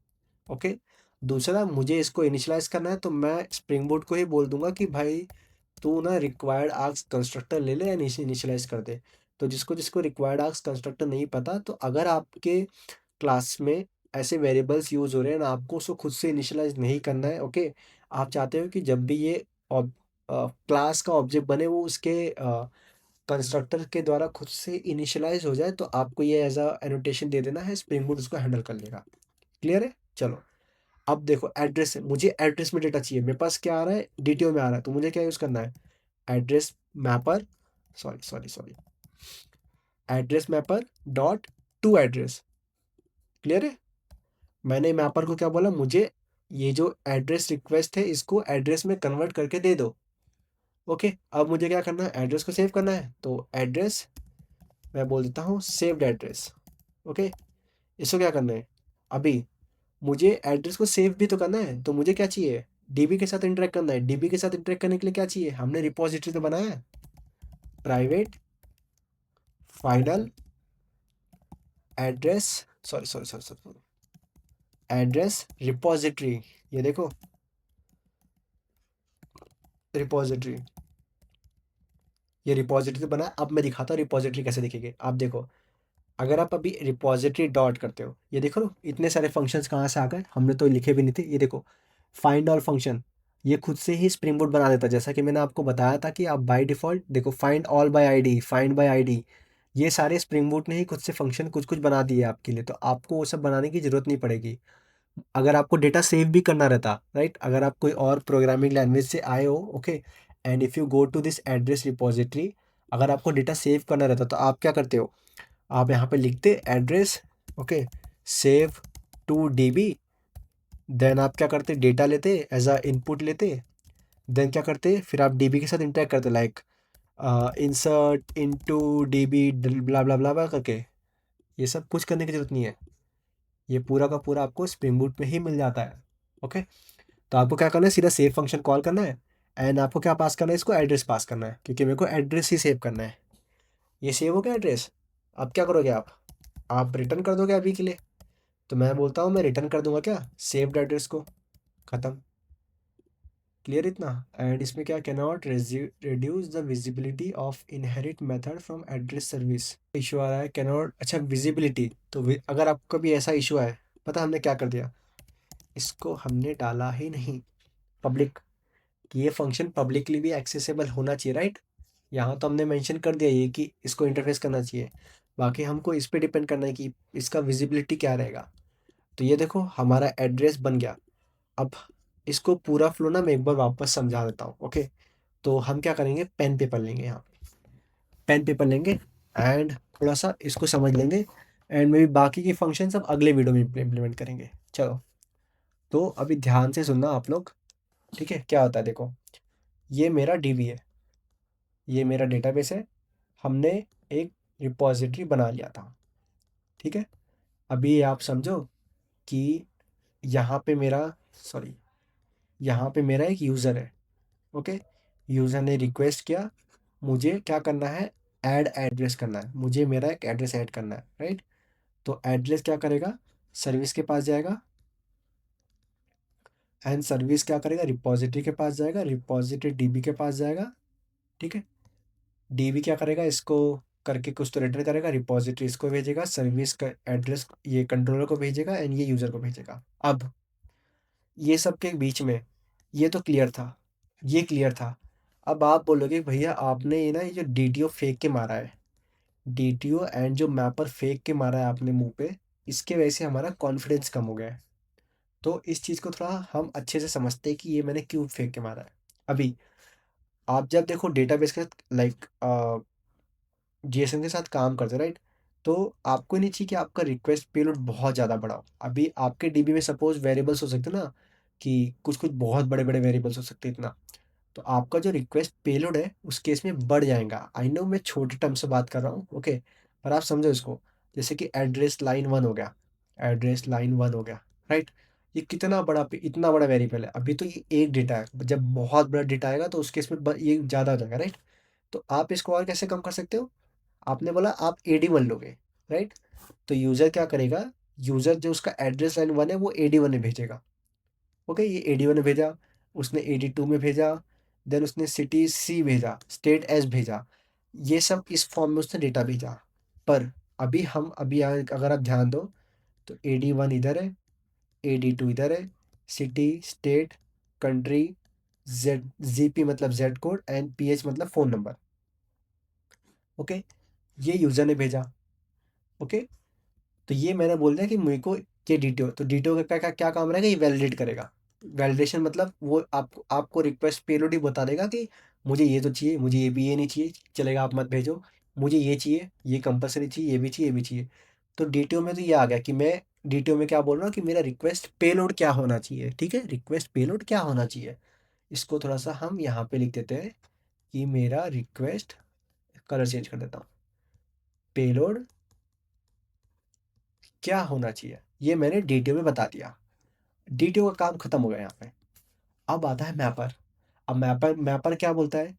ओके। दूसरा, मुझे इसको इनिशियलाइज करना है, तो मैं स्प्रिंग बोट को ही बोल दूंगा कि भाई तू ना रिक्वायर्ड आर्क्स कंस्ट्रक्टर ले ले एंड इनिशियलाइज कर दे। तो जिसको जिसको रिक्वायर्ड आर्क्स कंस्ट्रक्टर नहीं पता, तो अगर आपके क्लास में ऐसे वेरिएबल्स यूज़ हो रहे हैं ना, आपको उसको खुद से इनिशियलाइज नहीं करना है, ओके। आप चाहते हो कि जब भी ये क्लास का ऑब्जेक्ट बने, वो उसके कंस्ट्रक्टर के द्वारा खुद से इनिशियलाइज हो जाए, तो आपको ये एज अ एनोटेशन दे देना है, स्प्रिंग बूट उसको हैंडल कर लेगा। क्लियर है? चलो, अब देखो एड्रेस है, मुझे एड्रेस में डेटा चाहिए। मेरे पास क्या आ रहा है, DTO में आ रहा है, तो मुझे क्या यूज़ करना है, address mapper, sorry sorry sorry, address mapper dot to address. Clear है? मैंने मैपर को क्या बोला, मुझे ये जो एड्रेस रिक्वेस्ट है इसको एड्रेस में कन्वर्ट करके दे दो, ओके। अब मुझे क्या करना है, एड्रेस को सेव करना है, तो एड्रेस मैं बोल देता हूँ सेव्ड एड्रेस, ओके। इसको क्या करना है, अभी मुझे एड्रेस को सेव भी तो करना है, तो मुझे क्या चाहिए, डीबी के साथ इंटरेक्ट करना है। डीबी के साथ इंटरेक्ट करने के लिए क्या चाहिए, हमने रिपोजिटरी तो बनाया है, private final address, sorry sorry sorry sorry, address repository. ये देखो रिपोजिटरी, ये रिपोजिटरी तो बना। अब मैं दिखाता हूँ रिपोजिटरी कैसे दिखेगी। आप देखो, अगर आप अभी रिपोजिटरी डॉट करते हो, ये देखो इतने सारे फंक्शंस कहाँ से आ गए, हमने तो लिखे भी नहीं थे। ये देखो फाइंड ऑल फंक्शन, ये खुद से ही स्प्रिंग बोट बना देता है। जैसा कि मैंने आपको बताया था कि आप बाय डिफ़ॉल्ट देखो find all bye ID, find by ID, ये सारे स्प्रिंग बोट ने ही खुद से फंक्शन कुछ कुछ बना दिए आपके लिए। तो आपको वो सब बनाने की ज़रूरत नहीं पड़ेगी। अगर आपको डेटा सेव भी करना रहता, राइट, अगर आप कोई और प्रोग्रामिंग लैंग्वेज से आए हो, okay, and if you go to this address repository, अगर आपको डेटा सेव करना रहता तो आप क्या करते हो, आप यहाँ पे लिखते address, okay, save to DB। Then आप क्या करते, डेटा लेते एज अ इनपुट लेते, देन क्या करते, फिर आप DB के साथ इंटरेक्ट करते, like insert into DB blah blah blah blah करके। ये सब कुछ करने की जरूरत नहीं है, ये पूरा का पूरा आपको स्प्रिंग बूट में ही मिल जाता है, ओके। तो आपको क्या करना है, सीधा सेव फंक्शन कॉल करना है, एंड आपको क्या पास करना है, इसको एड्रेस पास करना है, क्योंकि मेरे को एड्रेस ही सेव करना है। ये सेव हो गया एड्रेस। अब क्या करोगे आप रिटर्न कर दोगे अभी के लिए। तो मैं बोलता हूँ मैं रिटर्न कर दूंगा क्या, सेव्ड एड्रेस को, ख़त्म। क्लियर इतना। एंड इसमें क्या, can not reduce the visibility of inherit method from address service. Issue आ रहा है कैन नॉट, अच्छा विजिबिलिटी, तो अगर आपको भी ऐसा इशू है, पता हमने क्या कर दिया, इसको हमने डाला ही नहीं पब्लिक, कि ये फंक्शन पब्लिकली भी एक्सेसिबल होना चाहिए, राइट। यहाँ तो हमने मेंशन कर दिया ये कि इसको इंटरफेस करना चाहिए, बाकी हमको इस पे डिपेंड करना है कि इसका विजिबिलिटी क्या रहेगा। तो ये देखो हमारा एड्रेस बन गया। अब इसको पूरा फ्लो ना मैं एक बार वापस समझा देता हूँ, ओके। तो हम क्या करेंगे, पेन पेपर लेंगे, यहाँ पेन पेपर लेंगे एंड थोड़ा सा इसको समझ लेंगे, एंड मे बी बाकी के फंक्शन सब अगले वीडियो में इम्प्लीमेंट करेंगे। चलो, तो अभी ध्यान से सुनना आप लोग, ठीक है? क्या होता है देखो, ये मेरा डीबी है, ये मेरा डेटाबेस है, हमने एक रिपॉजिटरी बना लिया था, ठीक है? अभी आप समझो कि यहाँ पे मेरा सॉरी यहाँ पे मेरा एक यूज़र है, ओके? यूज़र ने रिक्वेस्ट किया, मुझे क्या करना है, ऐड एड्रेस करना है, मुझे मेरा एक एड्रेस ऐड करना है, राइट? तो एड्रेस क्या करेगा, सर्विस के पास जाएगा, एंड सर्विस क्या करेगा, रिपॉजिटरी के पास जाएगा, रिपॉजिटरी डीबी के पास जाएगा, ठीक है? डीबी क्या करेगा, इसको करके कुछ तो रिटर्न करेगा, रिपॉजिटरी इसको भेजेगा, सर्विस का एड्रेस ये कंट्रोलर को भेजेगा एंड ये यूज़र को भेजेगा। अब ये सब के बीच में ये तो क्लियर था, ये क्लियर था। अब आप बोलोगे भैया आपने ये ना ये जो डीटीओ फेंक के मारा है, डीटीओ एंड जो मैपर फेंक के मारा है आपने मुँह पे, इसके वजह से हमारा कॉन्फिडेंस कम हो गया है। तो इस चीज़ को थोड़ा हम अच्छे से समझते हैं कि ये मैंने क्यों फेंक के मारा है। अभी आप जब देखो डेटाबेस के साथ लाइक जीएसएम के साथ काम करते हो, राइट? तो आपको नहीं चाहिए कि आपका रिक्वेस्ट पेलोड बहुत ज़्यादा बड़ा हो। अभी आपके डीबी में सपोज़ वेरिएबल्स हो सकते हैं ना, कि कुछ-कुछ बहुत बड़े-बड़े वेरिएबल्स हो सकते हैं इतना। तो आपका जो रिक्वेस्ट पेलोड है उस केस में बढ़ जाएगा। आई नो मैं छोटे टर्म से बात कर रहा हूँ, ओके? पर आप समझो इसको। जैसे कि एड्रेस लाइन 1 हो गया, एड्रेस लाइन 1 हो गया, राइट? ये कितना बड़ा पे इतना बड़ा वेरिएबल है। अभी तो ये एक डेटा है, जब बहुत बड़ा डेटा आएगा तो उस केस में ये ज़्यादा हो जाएगा, राइट? तो आप इसको और कैसे कम कर सकते हो? आपने बोला आप AD1 लोगे, राइट? तो यूज़र क्या करेगा, यूज़र जो उसका एड्रेस लाइन 1 है वो AD1 में भेजेगा, ओके? ये AD1 में भेजा, उसने AD2 में भेजा, देन उसने सिटी C भेजा, स्टेट S भेजा। ये सब इस फॉर्म में उसने डेटा भेजा। पर अभी अगर आप ध्यान दो तो AD1 इधर है, AD2 इधर है, सिटी, स्टेट, कंट्री, ZP मतलब ज़ेड कोड एंड PH मतलब फ़ोन नंबर, ओके? ये यूज़र ने भेजा, ओके? तो ये मैंने बोल दिया कि मेरे को ये डीटीओ, तो डीटीओ का क्या क्या क्या काम रहेगा, ये वैलिडेट करेगा। वैलिडेशन मतलब वो आपको रिक्वेस्ट पेलोड ही बता देगा कि मुझे ये तो चाहिए, मुझे ये भी ये नहीं चाहिए, चलेगा आप मत भेजो, मुझे ये चाहिए, ये कंपल्सरी चाहिए, ये भी चाहिए, ये भी चाहिए। तो डीटीओ में तो ये आ गया कि मैं डीटीओ में क्या बोल रहा हूँ कि मेरा रिक्वेस्ट पेलोड क्या होना चाहिए, ठीक है? रिक्वेस्ट पेलोड क्या होना चाहिए, इसको थोड़ा सा हम यहाँ पे लिख देते हैं कि मेरा रिक्वेस्ट, कलर चेंज कर देता हूँ, पेलोड क्या होना चाहिए, ये मैंने डीटीओ में बता दिया। डीटीओ का काम खत्म हो गया यहाँ पे। अब आता है मैपर। अब मैपर मैपर क्या बोलता है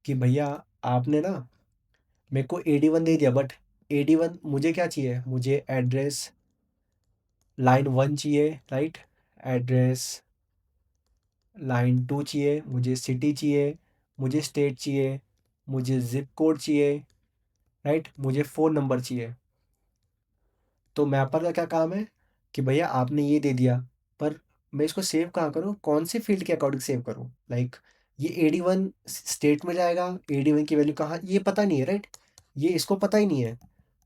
कि भैया आपने ना मेरे को AD1 दे दिया, बट AD1 मुझे क्या चाहिए, मुझे एड्रेस लाइन 1 चाहिए, राइट? एड्रेस लाइन 2 चाहिए, मुझे सिटी चाहिए, मुझे स्टेट चाहिए, मुझे ज़िप कोड चाहिए, राइट? मुझे फ़ोन नंबर चाहिए। तो मैपर का क्या काम है कि भैया आपने ये दे दिया, पर मैं इसको सेव कहाँ करूँ, कौन से फील्ड के अकॉर्डिंग सेव करूँ, लाइक ये AD1 स्टेट में जाएगा, AD1 की वैल्यू कहाँ, ये पता नहीं है, राइट? ये इसको पता ही नहीं है।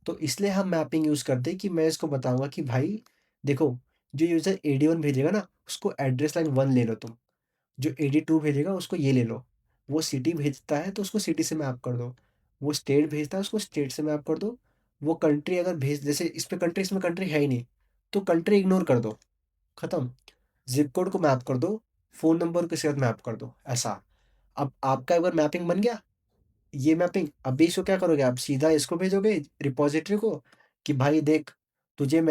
तो इसलिए हम मैपिंग यूज़ करते हैं कि मैं इसको बताऊंगा कि भाई देखो, जो यूज़र AD1 भेजेगा ना उसको एड्रेस लाइन 1 ले लो तुम, जो AD2 भेजेगा उसको ये ले लो, वो सिटी भेजता है तो उसको सिटी से मैप कर दो, वो स्टेट भेजता है उसको स्टेट से मैप कर दो, वो कंट्री अगर भेज, जैसे इस पे कंट्री, इसमें कंट्री है ही नहीं, तो कंट्री इग्नोर कर दो, खत्म। ज़िप कोड को मैप कर दो, फ़ोन नंबर के साथ मैप कर दो, ऐसा। अब आपका एक बार मैपिंग बन गया, ये मैपिंग, अभी इसको क्या करोगे, आप सीधा इसको भेजोगे रिपॉजिटरी को कि भाई देख, तुझे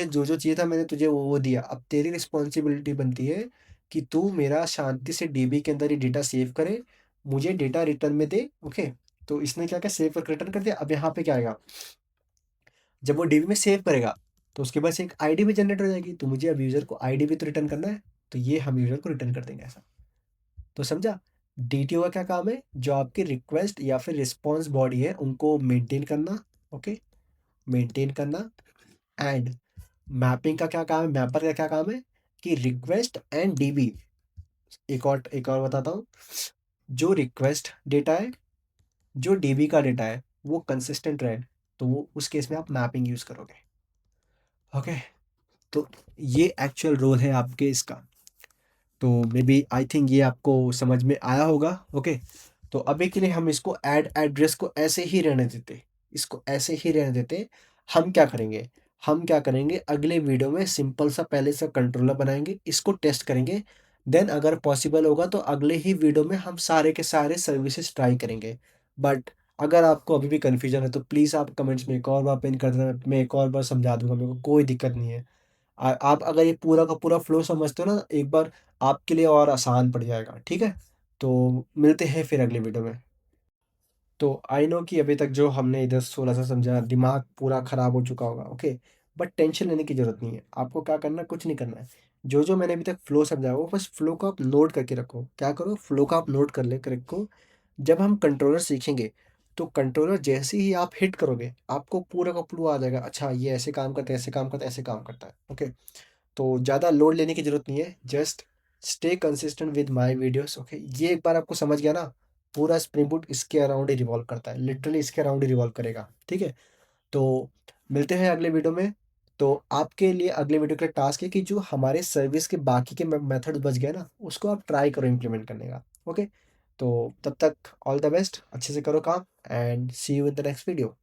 जो जो चाहिए था मैंने तुझे वो दिया, अब तेरी रिस्पॉन्सिबिलिटी बनती है कि तू मेरा शांति से डीबी के अंदर ही डेटा सेव करे, मुझे डेटा रिटर्न में दे, ओके? तो इसने क्या क्या सेव करके रिटर्न कर दिया। अब यहाँ पे क्या आएगा, जब वो डीबी में सेव करेगा तो उसके पास एक आईडी भी जनरेट हो जाएगी, तो मुझे अब यूज़र को आईडी भी तो रिटर्न करना है, तो ये हम यूज़र को रिटर्न कर देंगे, ऐसा। तो समझा? डीटीओ का क्या काम है, जो आपकी रिक्वेस्ट या फिर रिस्पॉन्स बॉडी है उनको मेंटेन करना, ओके? मेंटेन करना। एंड मैपिंग का क्या काम है, मैपर का क्या काम है कि रिक्वेस्ट एंड डीबी, एक और बताता हूँ, जो रिक्वेस्ट डेटा है, जो डीबी का डेटा है वो कंसिस्टेंट रहे, तो वो उस केस में आप मैपिंग यूज़ करोगे, ओके? तो ये एक्चुअल रोल है आपके इसका। तो मे बी आई थिंक ये आपको समझ में आया होगा, ओके? तो अभी के लिए हम इसको ऐड एड्रेस को ऐसे ही रहने देते, इसको ऐसे ही रहने देते। हम क्या करेंगे, हम क्या करेंगे अगले वीडियो में सिंपल सा पहले से कंट्रोलर बनाएँगे, इसको टेस्ट करेंगे। देन अगर पॉसिबल होगा तो अगले ही वीडियो में हम सारे के सारे सर्विसेज़ ट्राई करेंगे। बट अगर आपको अभी भी कन्फ्यूज़न है तो प्लीज़ आप कमेंट्स में एक और बार पिन कर देना, मैं एक और बार समझा दूँगा, मेरे को कोई दिक्कत नहीं है। आप अगर ये पूरा का पूरा फ्लो समझते हो ना, एक बार आपके लिए और आसान पड़ जाएगा, ठीक है? तो मिलते हैं फिर अगले वीडियो में। तो आई नो कि अभी तक जो हमने इधर थोड़ा-सा समझा, दिमाग पूरा खराब हो चुका होगा, ओके? बट टेंशन लेने की ज़रूरत नहीं है। आपको क्या करना है, कुछ नहीं करना है। जो-जो मैंने अभी तक फ्लो समझाया, वो बस फ्लो को आप नोट करके रखो। क्या करो, फ्लो को आप नोट कर रखो। जब हम कंट्रोलर सीखेंगे, तो कंट्रोलर जैसे ही आप हिट करोगे, आपको पूरा का पूरा आ जाएगा, अच्छा ये ऐसे काम करता है, ऐसे काम करता है, ऐसे काम करता है, ओके? तो ज़्यादा लोड लेने की ज़रूरत नहीं है, just stay consistent with my videos, okay? ये एक बार आपको समझ गया ना, पूरा स्प्रिंग बूट इसके अराउंड ही रिवॉल्व करता है, लिटरली इसके अराउंड ही रिवॉल्व करेगा, ठीक है? तो मिलते हैं अगले वीडियो में। तो आपके लिए अगले वीडियो का टास्क है कि जो हमारे सर्विस के बाकी के मेथड बच गए ना, उसको आप ट्राई करो इम्प्लीमेंट करने का, ओके? तो तब तक ऑल द बेस्ट, अच्छे से करो काम and see you in the next video.